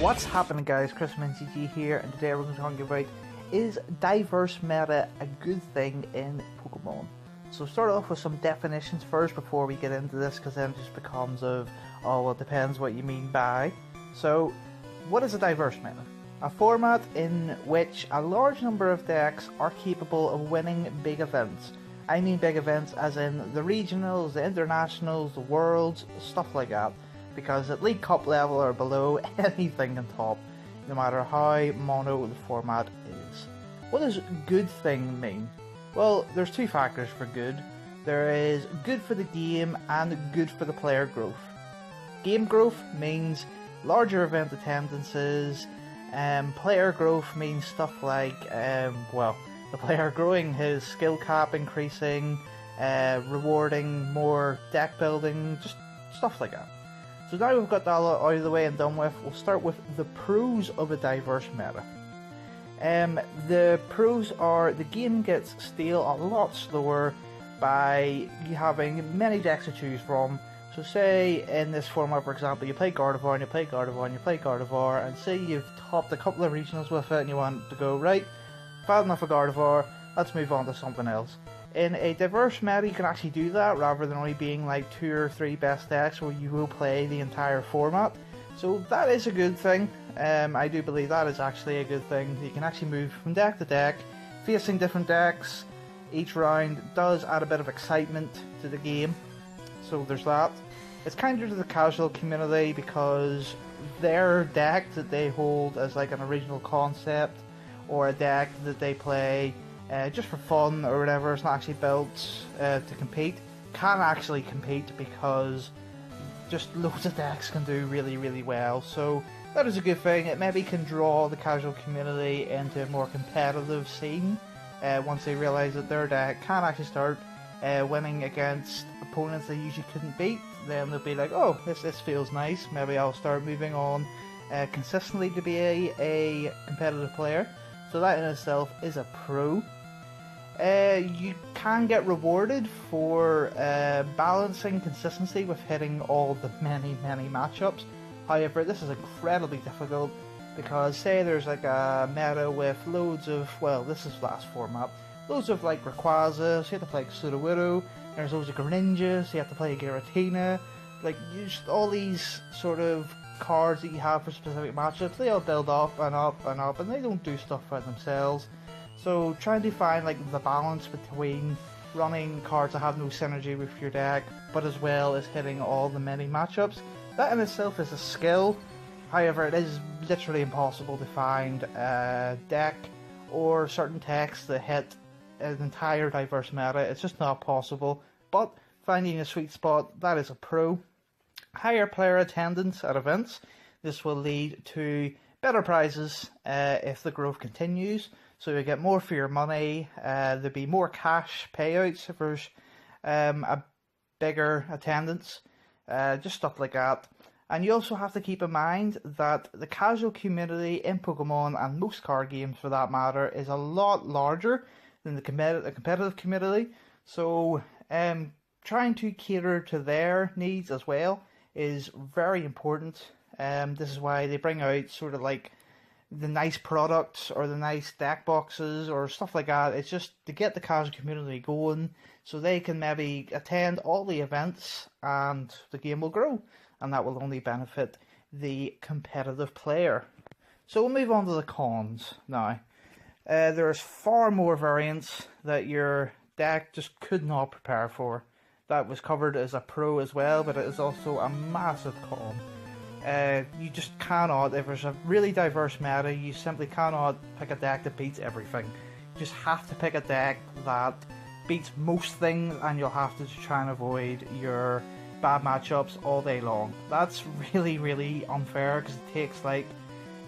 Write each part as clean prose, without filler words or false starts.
What's happening, guys? ChrismanCG here, and today we're going to talk about, is diverse meta a good thing in Pokemon? So start off with some definitions first before we get into this, because then it just becomes of, oh well, it depends what you mean by. So what is a diverse meta? A format in which a large number of decks are capable of winning big events. I mean big events as in the regionals, the internationals, the worlds, stuff like that. Because at League Cup level or below, anything can top, no matter how mono the format is. What does good thing mean? Well, there's two factors for good. There is good for the game and good for the player growth. Game growth means larger event attendances. Player growth means stuff like, the player growing, his skill cap increasing, rewarding more deck building, just stuff like that. So now we've got that out of the way and done with, we'll start with the pros of a diverse meta. The pros are the game gets stale a lot slower by you having many decks to choose from. So say in this format, for example, you play Gardevoir and you play Gardevoir and you play Gardevoir, and say you've topped a couple of regionals with it and you want to go, right, I've had enough of Gardevoir, let's move on to something else. In a diverse meta, you can actually do that rather than only being like 2 or 3 best decks where you will play the entire format. So that is a good thing. I do believe that is actually a good thing. You can actually move from deck to deck, facing different decks. Each round does add a bit of excitement to the game. So there's that. It's kinder to the casual community because their deck that they hold as like an original concept or a deck that they play just for fun or whatever, it's not actually built to compete, can actually compete because just loads of decks can do really, really well. So that is a good thing. It maybe can draw the casual community into a more competitive scene once they realise that their deck can actually start winning against opponents they usually couldn't beat. Then they'll be like, oh, this feels nice, maybe I'll start moving on consistently to be a competitive player. So that in itself is a pro. You can get rewarded for balancing consistency with hitting all the many matchups. However, this is incredibly difficult because say there's like a meta with loads of, well, this is last format, loads of like Rayquazas, so you have to play Sudowoodo, there's loads of Greninjas, so you have to play Giratina, like just all these sort of cards that you have for specific matchups, they all build up and up and up, and they don't do stuff by themselves. So trying to find like the balance between running cards that have no synergy with your deck, but as well as hitting all the many matchups, that in itself is a skill. However, it is literally impossible to find a deck or certain decks that hit an entire diverse meta. It's just not possible, but finding a sweet spot, that is a pro. Higher player attendance at events. This will lead to better prizes if the growth continues. So you get more for your money, there'll be more cash payouts if there's a bigger attendance, just stuff like that. And you also have to keep in mind that the casual community in Pokemon, and most card games for that matter, is a lot larger than the competitive community. So trying to cater to their needs as well is very important. This is why they bring out sort of like the nice products or the nice deck boxes or stuff like that. It's just to get the casual community going so they can maybe attend all the events and the game will grow, and that will only benefit the competitive player. So we'll move on to the cons now. There's far more variants that your deck just could not prepare for. That was covered as a pro as well, but it is also a massive con. You just cannot, if there's a really diverse meta, you simply cannot pick a deck that beats everything. You just have to pick a deck that beats most things, and you'll have to try and avoid your bad matchups all day long. That's really, really unfair because it takes like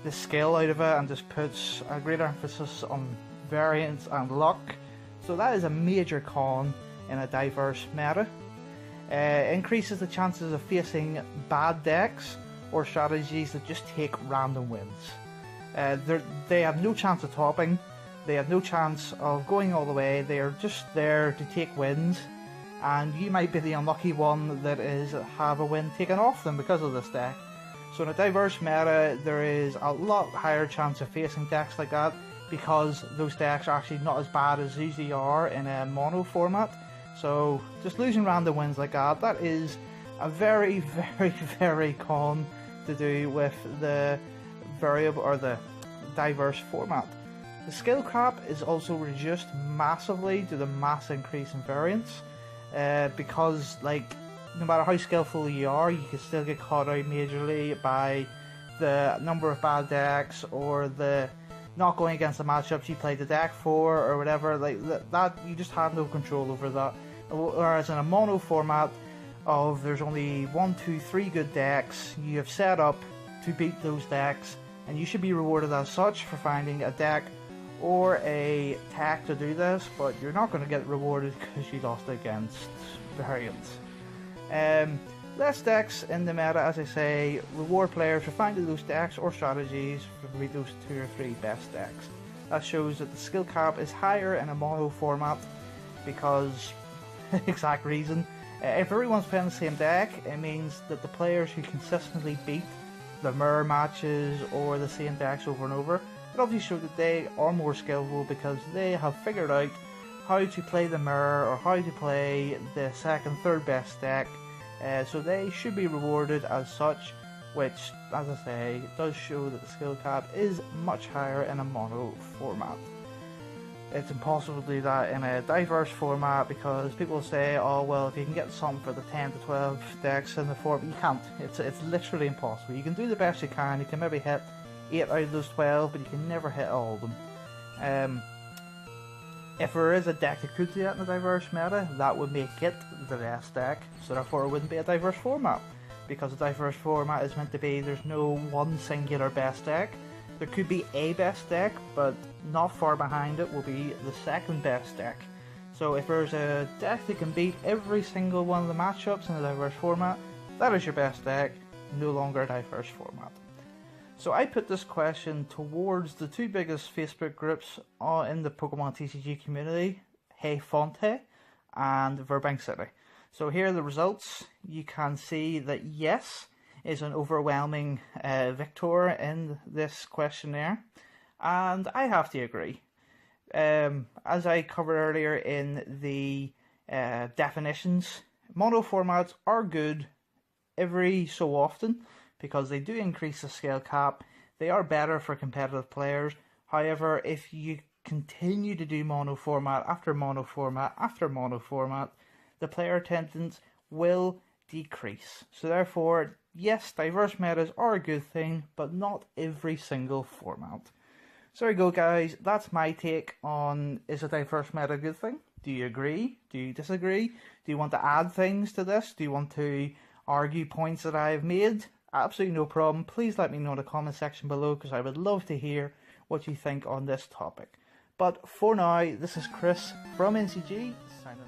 the skill out of it and just puts a greater emphasis on variance and luck. So that is a major con in a diverse meta. Increases the chances of facing bad decks or strategies that just take random wins. They have no chance of topping, they have no chance of going all the way, they are just there to take wins, and you might be the unlucky one that is have a win taken off them because of this deck. So in a diverse meta, there is a lot higher chance of facing decks like that, because those decks are actually not as bad as usually are in a mono format. So just losing random wins like that, that is a very, very, very con to do with the variable or the diverse format. The skill cap is also reduced massively due to the mass increase in variance, because like no matter how skillful you are, you can still get caught out majorly by the number of bad decks or the not going against the matchups you played the deck for or whatever. Like that you just have no control over that. Whereas in a mono format of there's only 1, 2, 3 good decks you have set up to beat those decks, and you should be rewarded as such for finding a deck or a tech to do this, but you're not going to get rewarded because you lost against variants. Less decks in the meta, as I say, reward players for finding those decks or strategies for those 2 or 3 best decks. That shows that the skill cap is higher in a mono format because, exact reason, if everyone's playing the same deck, it means that the players who consistently beat the mirror matches or the same decks over and over, it obviously shows that they are more skillful because they have figured out how to play the mirror or how to play the second, third best deck. So they should be rewarded as such, which, as I say, does show that the skill cap is much higher in a mono format. It's impossible to do that in a diverse format because people say, oh well, if you can get something for the 10 to 12 decks in the format, you can't. It's literally impossible. You can do the best you can maybe hit 8 out of those 12, but you can never hit all of them. If there is a deck that could do that in a diverse meta, that would make it the best deck, so therefore it wouldn't be a diverse format. Because a diverse format is meant to be, there's no one singular best deck. There could be a best deck, but not far behind it will be the second best deck. So if there's a deck that can beat every single one of the matchups in a diverse format, that is your best deck, no longer a diverse format. So I put this question towards the 2 biggest Facebook groups in the Pokemon TCG community, Hey Fonte and Burbank City. So here are the results. You can see that yes is an overwhelming victor in this questionnaire, and I have to agree. As I covered earlier in the definitions, mono formats are good every so often because they do increase the skill cap. They are better for competitive players. However, if you continue to do mono format after mono format after mono format, the player attendance will decrease. So therefore, yes, diverse metas are a good thing, but not every single format. So there you go, guys. That's my take on, is a diverse meta a good thing? Do you agree? Do you disagree? Do you want to add things to this? Do you want to argue points that I've made? Absolutely no problem. Please let me know in the comment section below because I would love to hear what you think on this topic. But for now, this is Chris from NCG signing off.